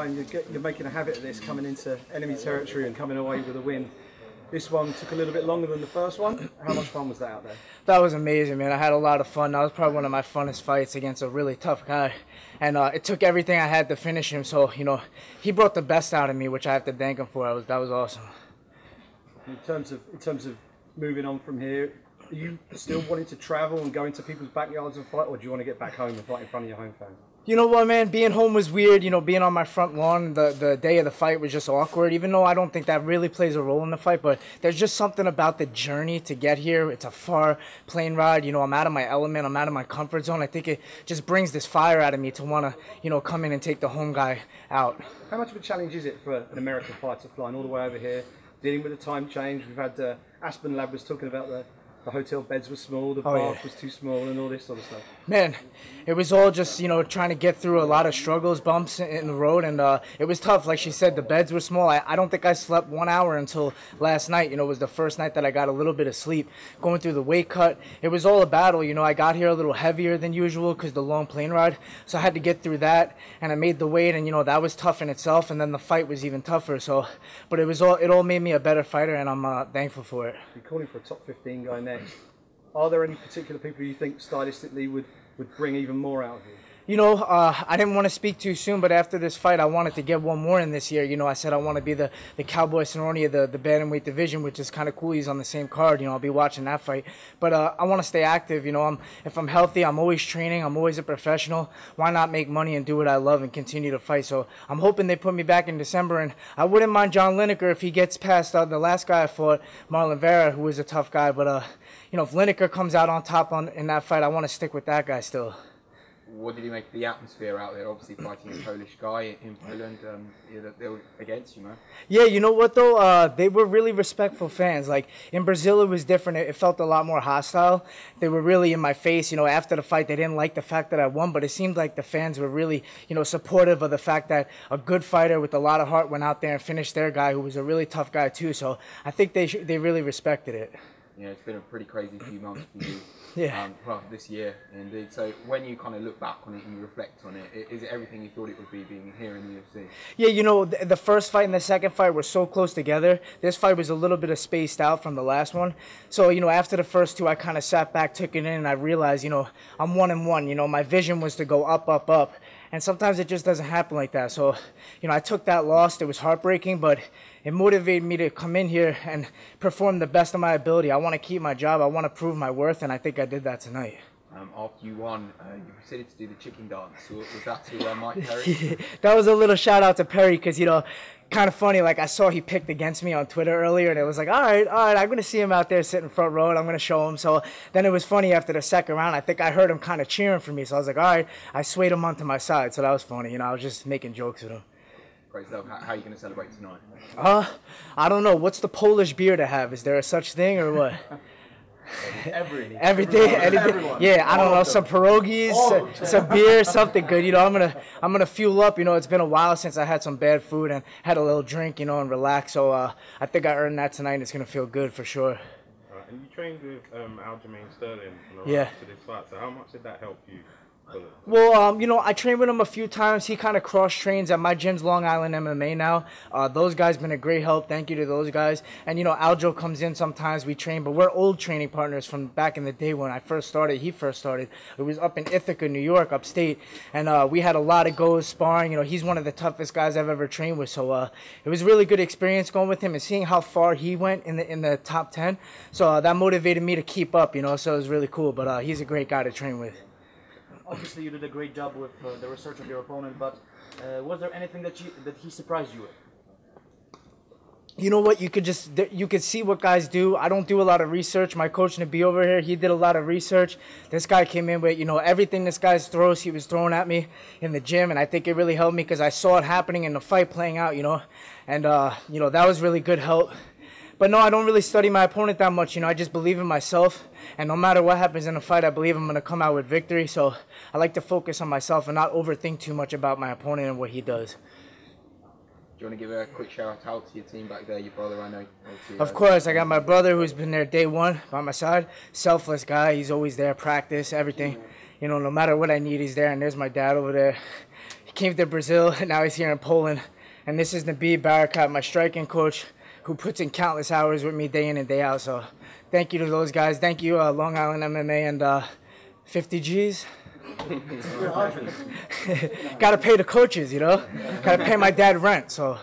You're making a habit of this, coming into enemy territory and coming away with a win. This one took a little bit longer than the first one. How much fun was that out there? That was amazing, man. I had a lot of fun. That was probably one of my funnest fights against a really tough guy. And it took everything I had to finish him. So, you know, he brought the best out of me, which I have to thank him for. That was awesome. In terms of moving on from here, are you still wanting to travel and go into people's backyards and fight, or do you want to get back home and fight in front of your home fans? You know what, man? Being home was weird. You know, being on my front lawn the day of the fight was just awkward, even though I don't think that really plays a role in the fight. But there's just something about the journey to get here. It's a far plane ride. You know, I'm out of my element. I'm out of my comfort zone. I think it just brings this fire out of me to want to, you know, come in and take the home guy out. How much of a challenge is it for an American fighter flying all the way over here, dealing with the time change? We've had Aspen Lab was talking about the hotel beds were small, the bath was too small, and all this sort of stuff. Man, it was all just, you know, trying to get through a lot of struggles, bumps in the road, and it was tough. Like she said, the beds were small. I don't think I slept 1 hour until last night. You know, it was the first night that I got a little bit of sleep. Going through the weight cut, it was all a battle. You know, I got here a little heavier than usual because the long plane ride, so I had to get through that, and I made the weight, and, you know, that was tough in itself, and then the fight was even tougher. So, but it all made me a better fighter, and I'm thankful for it. You're calling for a top 15 guy next. Are there any particular people you think stylistically would bring even more out of you? You know, I didn't want to speak too soon, but after this fight, I wanted to get one more in this year. You know, I said I want to be the Cowboy Cerrone of the bantamweight division, which is kind of cool. He's on the same card. You know, I'll be watching that fight. But I want to stay active. You know, if I'm healthy, I'm always training. I'm always a professional. Why not make money and do what I love and continue to fight? So I'm hoping they put me back in December. And I wouldn't mind John Lineker if he gets past the last guy I fought, Marlon Vera, who was a tough guy. But, you know, if Lineker comes out on top in that fight, I want to stick with that guy still. What did you make of the atmosphere out there? Obviously fighting a Polish guy in Poland, they were against you, man. Yeah, you know what though? They were really respectful fans. Like in Brazil, it was different. It felt a lot more hostile. They were really in my face. You know, after the fight, they didn't like the fact that I won, but it seemed like the fans were really, you know, supportive of the fact that a good fighter with a lot of heart went out there and finished their guy, who was a really tough guy too. So I think they really respected it. Yeah, it's been a pretty crazy few months for you. Yeah. Well, this year, indeed. So when you kind of look back on it and you reflect on it, is it everything you thought it would be being here in the UFC? Yeah, you know, the first fight and the second fight were so close together. This fight was a little bit of spaced out from the last one. So, you know, after the first two, I kind of sat back, took it in, and I realized, you know, I'm 1-1. You know, my vision was to go up, up, up. And sometimes it just doesn't happen like that. So, you know, I took that loss. It was heartbreaking, but it motivated me to come in here and perform the best of my ability. I want to keep my job. I want to prove my worth, and I think I did that tonight. After you won, you proceeded to do the chicken dance. So was that to Mike Perry? That was a little shout out to Perry because, you know, kind of funny. Like I saw he picked against me on Twitter earlier, and it was like, all right, I'm going to see him out there sitting front row, and I'm going to show him. So then it was funny after the second round. I think I heard him kind of cheering for me. So I was like, all right, I swayed him onto my side. So that was funny. You know, I was just making jokes with him. Great stuff. How are you going to celebrate tonight? I don't know. What's the Polish beer to have? Is there a such thing or what? Everything. Everything. Yeah, I don't know, some pierogies, some beer, something good. You know, I'm gonna fuel up. You know, it's been a while since I had some bad food and had a little drink, you know, and relax. So I think I earned that tonight, and it's gonna feel good for sure. And you trained with Aljamain Sterling on the run to this fight. So how much did that help you? Well, you know, I trained with him a few times. He kind of cross-trains at my gym's Long Island MMA now. Those guys been a great help. Thank you to those guys. And, you know, Aljo comes in sometimes. We train, but we're old training partners from back in the day when I first started. He first started. It was up in Ithaca, New York, upstate. And we had a lot of goes sparring. You know, he's one of the toughest guys I've ever trained with. So it was a really good experience going with him and seeing how far he went in the top 10. So that motivated me to keep up, you know, so it was really cool. But he's a great guy to train with. Obviously, you did a great job with the research of your opponent, but was there anything that he surprised you with? You know what? You could see what guys do. I don't do a lot of research. My coach Nabi over here, he did a lot of research. This guy came in with, you know, everything this guy throws, he was throwing at me in the gym, and I think it really helped me because I saw it happening in the fight playing out, you know, and you know, that was really good help. But no, I don't really study my opponent that much. You know, I just believe in myself. And no matter what happens in a fight, I believe I'm going to come out with victory. So I like to focus on myself and not overthink too much about my opponent and what he does. Do you want to give a quick shout out to your team back there, your brother, I know? Of course, I got my brother who's been there day one by my side. Selfless guy. He's always there, practice, everything. You know, no matter what I need, he's there. And there's my dad over there. came to Brazil, and now he's here in Poland. And this is Nabil Barakat, my striking coach, who puts in countless hours with me day in and day out. So thank you to those guys. Thank you, Long Island MMA and 50 G's. Got to pay the coaches, you know. Got to pay my dad rent, so